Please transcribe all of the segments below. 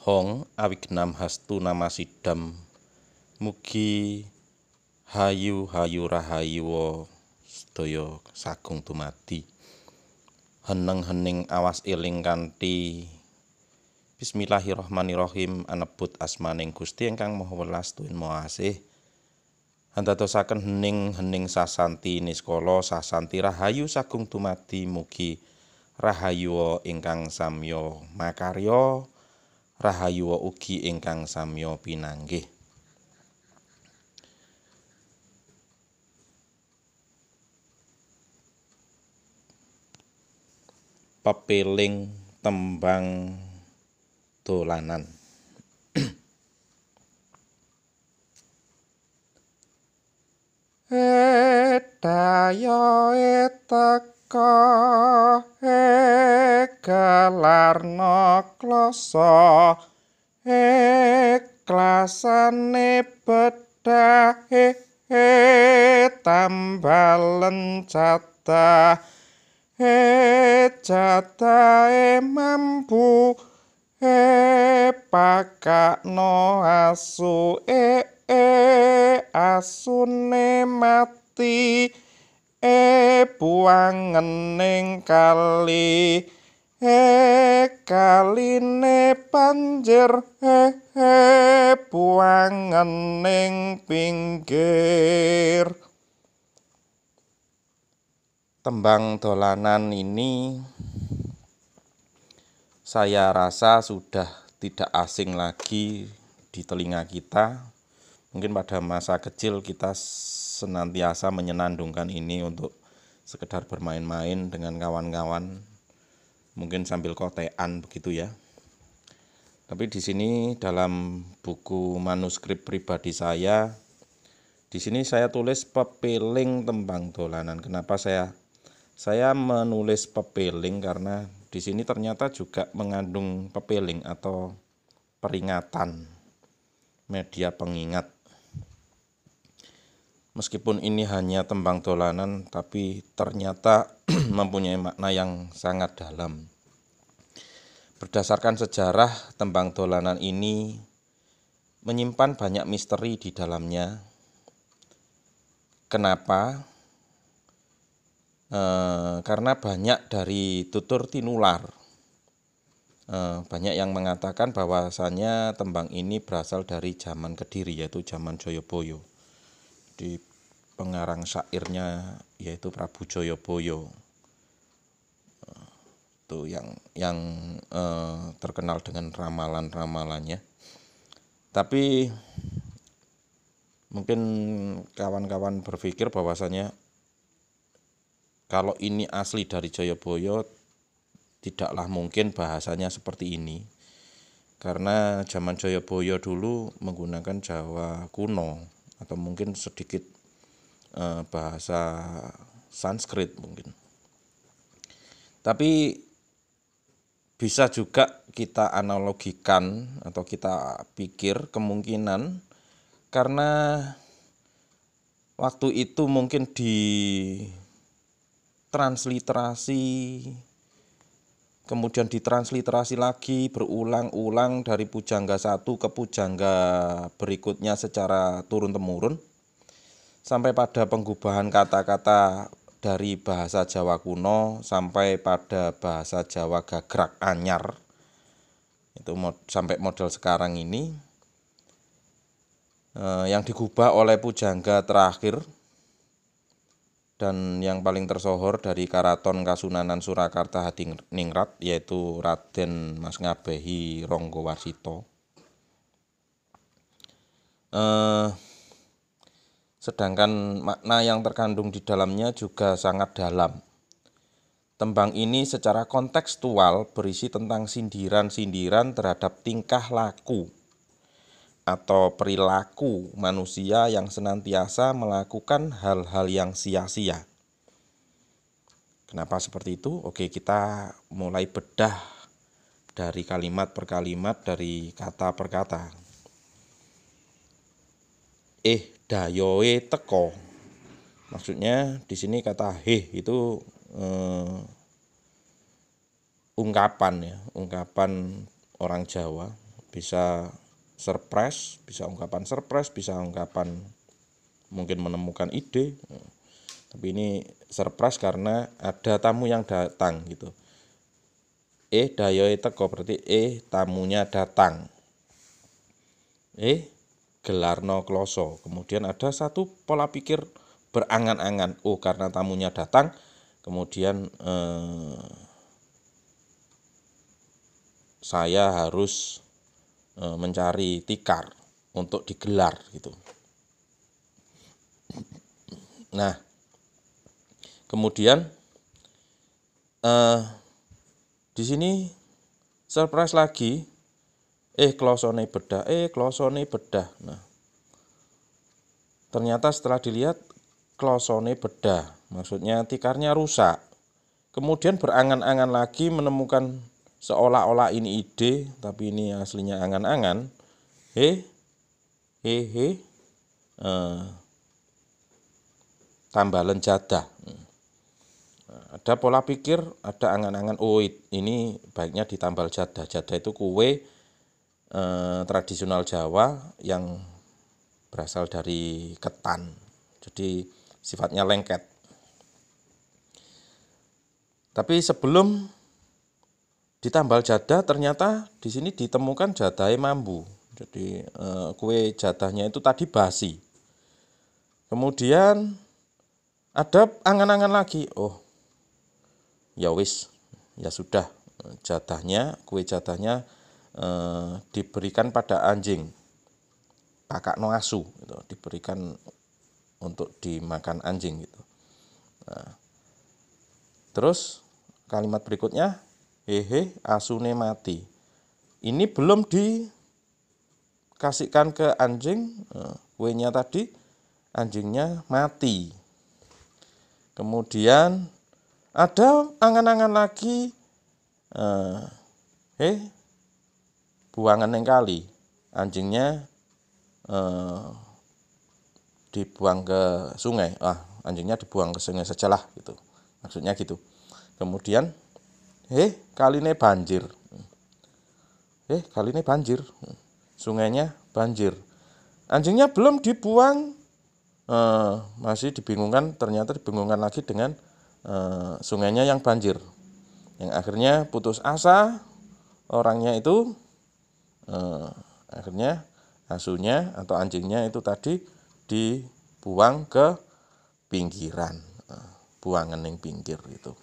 Hong awignam hastu namasidam mugi hayu rahayu sedaya sagung dumadi. Heneng hening awas eling kanthi Bismillahirrahmanirrahim anebut asmaning Gusti ingkang Maha Welas Tur Maha Asih. Andadosaken hening sasanti niskala sasanti rahayu sagung dumadi mugi rahayu ingkang samya makarya rahayu ugi ingkang samya pinanggih. Pepiling tembang dolanan. Daya teka galarna klasa klasane bedah tambalen cadah cadahe mampu pakakno asu asune mati buangening kali kaline banjir buangening pinggir. Tembang dolanan ini saya rasa sudah tidak asing lagi di telinga kita. Mungkin pada masa kecil kita senantiasa menyenandungkan ini untuk sekedar bermain-main dengan kawan-kawan, mungkin sambil kotean begitu ya. Tapi di sini dalam buku manuskrip pribadi saya, di sini saya tulis pepiling tembang dolanan. Kenapa saya menulis pepiling? Karena di sini ternyata juga mengandung pepiling atau peringatan, media pengingat. Meskipun ini hanya tembang dolanan, tapi ternyata mempunyai makna yang sangat dalam. Berdasarkan sejarah, tembang dolanan ini menyimpan banyak misteri di dalamnya. Kenapa? Karena banyak dari tutur tinular. Banyak yang mengatakan bahwasanya tembang ini berasal dari zaman Kediri, yaitu zaman Jayabaya. Di pengarang syairnya yaitu Prabu Jayabaya. Itu yang terkenal dengan ramalan-ramalannya. Tapi mungkin kawan-kawan berpikir bahwasanya kalau ini asli dari Jayabaya, tidaklah mungkin bahasanya seperti ini. Karena zaman Jayabaya dulu menggunakan Jawa kuno atau mungkin sedikit bahasa Sanskrit mungkin. Tapi bisa juga kita analogikan atau kita pikir kemungkinan karena waktu itu mungkin ditransliterasi, kemudian ditransliterasi lagi berulang-ulang dari pujangga satu ke pujangga berikutnya secara turun-temurun sampai pada penggubahan kata-kata dari bahasa Jawa kuno sampai pada bahasa Jawa gagrak anyar. Itu sampai model sekarang ini yang digubah oleh pujangga terakhir dan yang paling tersohor dari Karaton Kasunanan Surakarta Hadiningrat, yaitu Raden Mas Ngabehi Ranggawarsita. Sedangkan makna yang terkandung di dalamnya juga sangat dalam. Tembang ini secara kontekstual berisi tentang sindiran-sindiran terhadap tingkah laku atau perilaku manusia yang senantiasa melakukan hal-hal yang sia-sia. Kenapa seperti itu? Oke, kita mulai bedah dari kalimat per kalimat, dari kata per kata. Dayoe teko. Maksudnya di sini kata itu ungkapan ya, ungkapan orang Jawa bisa surprise, bisa ungkapan surprise, bisa ungkapan mungkin menemukan ide. Tapi ini surprise karena ada tamu yang datang gitu. Dayoe teko berarti tamunya datang. Gelarno kloso. Kemudian ada satu pola pikir berangan-angan. Karena tamunya datang, kemudian saya harus mencari tikar untuk digelar gitu. Nah, kemudian di sini surprise lagi. Klosone bedah. Nah, ternyata setelah dilihat klosone bedah, maksudnya tikarnya rusak. Kemudian berangan-angan lagi menemukan seolah-olah ini ide, tapi ini aslinya angan-angan. Tambalan jadah. Ada pola pikir, ada angan-angan, ini baiknya ditambal jadah. Jadah itu kue tradisional Jawa yang berasal dari ketan. Jadi sifatnya lengket. Tapi sebelum ditambal jadah, ternyata di sini ditemukan jadahe mambu. Jadi kue jadahnya itu tadi basi. Kemudian ada angan-angan lagi. Ya wis, ya sudah, kue jadahnya diberikan pada anjing, kakakno asu, gitu, diberikan untuk dimakan anjing gitu. Nah, terus kalimat berikutnya, asune mati. Ini belum dikasihkan ke anjing, kuenya tadi, anjingnya mati. Kemudian ada angan-angan lagi, buangan yang kali, anjingnya dibuang ke sungai. Anjingnya dibuang ke sungai sajalah gitu. Maksudnya gitu. Kemudian kaline banjir. Kaline banjir. Sungainya banjir. Anjingnya belum dibuang, masih dibingungkan, ternyata dibingungkan lagi dengan sungainya yang banjir. Yang akhirnya putus asa orangnya itu, akhirnya asunya atau anjingnya itu tadi dibuang ke pinggiran, buangan yang pinggir gitu.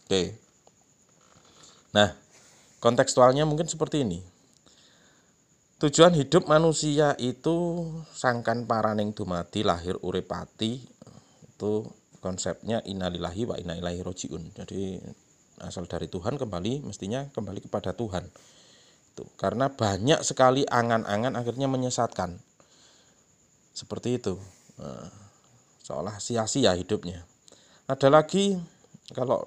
Oke. Nah, kontekstualnya mungkin seperti ini. Tujuan hidup manusia itu sangkan paraning dumadi lahir urip pati, itu konsepnya innalillahi wa inna ilaihi rajiun. Jadi asal dari Tuhan, mestinya kembali kepada Tuhan. Karena banyak sekali angan-angan akhirnya menyesatkan. Seperti itu. Seolah sia-sia hidupnya. Ada lagi kalau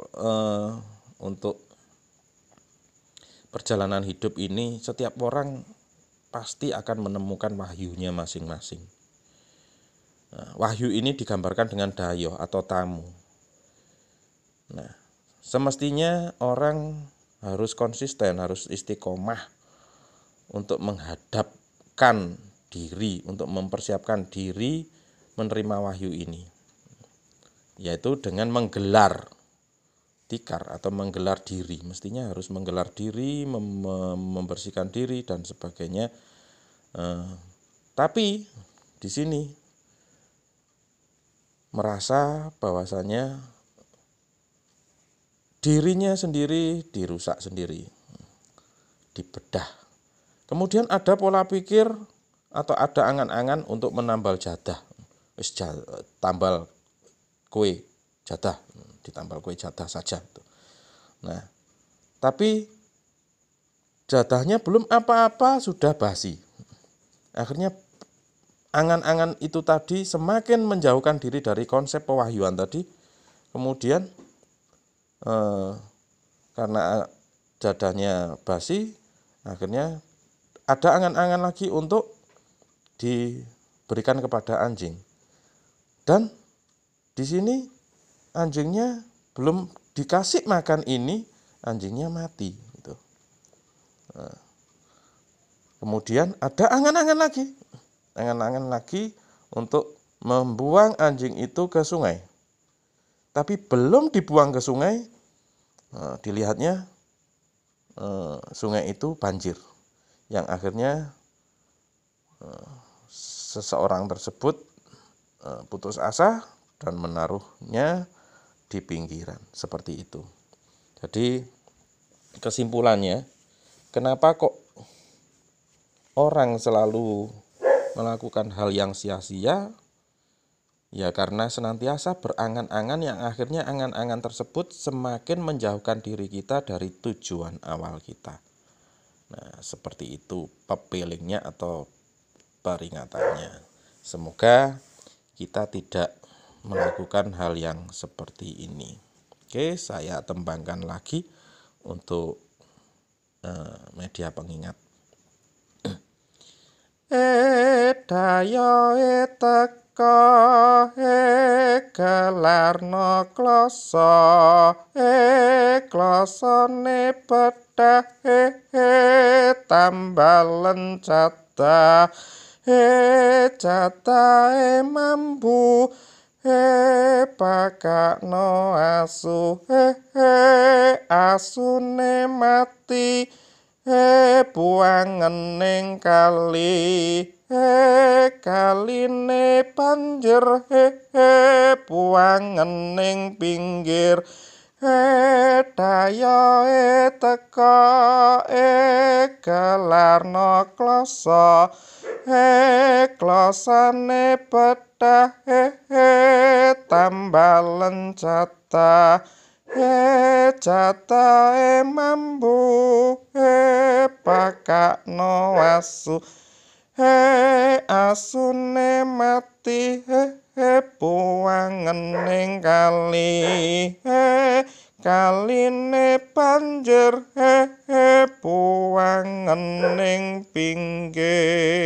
untuk perjalanan hidup ini, setiap orang pasti akan menemukan wahyunya masing-masing. Wahyu ini digambarkan dengan dayoh atau tamu. Nah, semestinya orang harus konsisten, harus istiqomah untuk menghadapkan diri, untuk mempersiapkan diri menerima wahyu ini. Yaitu dengan menggelar tikar atau menggelar diri. Mestinya harus menggelar diri, membersihkan diri dan sebagainya. Tapi di sini merasa bahwasanya dirinya sendiri dirusak sendiri, dibedah. Kemudian ada pola pikir atau ada angan-angan untuk menambal jadah. Tambal kue jadah, ditambal kue jadah saja. Nah, tapi jadahnya belum apa-apa sudah basi. Akhirnya angan-angan itu tadi semakin menjauhkan diri dari konsep pewahyuan tadi. Kemudian karena jadahnya basi, akhirnya ada angan-angan lagi untuk diberikan kepada anjing. Dan di sini anjingnya belum dikasih makan ini, anjingnya mati. Gitu. Kemudian ada angan-angan lagi untuk membuang anjing itu ke sungai. Tapi belum dibuang ke sungai, dilihatnya sungai itu banjir. Yang akhirnya seseorang tersebut putus asa dan menaruhnya di pinggiran. Seperti itu. Jadi kesimpulannya, kenapa kok orang selalu melakukan hal yang sia-sia? Ya karena senantiasa berangan-angan yang akhirnya angan-angan tersebut semakin menjauhkan diri kita dari tujuan awal kita. Nah, seperti itu pepelingnya atau peringatannya. Semoga kita tidak melakukan hal yang seperti ini. Oke, saya tembangkan lagi untuk media pengingat. Daya teka gelarno kloso klosone pedah tambalen cata catae mambu pakakno asu asune mati buangen ning kali kaline banjir buangen ning pinggir dayae teka gelarno kloso klosane pedah tambalen cata catae mambu pakakno asu asune mati buangen ning kali kaline banjir buangen ning pinggir.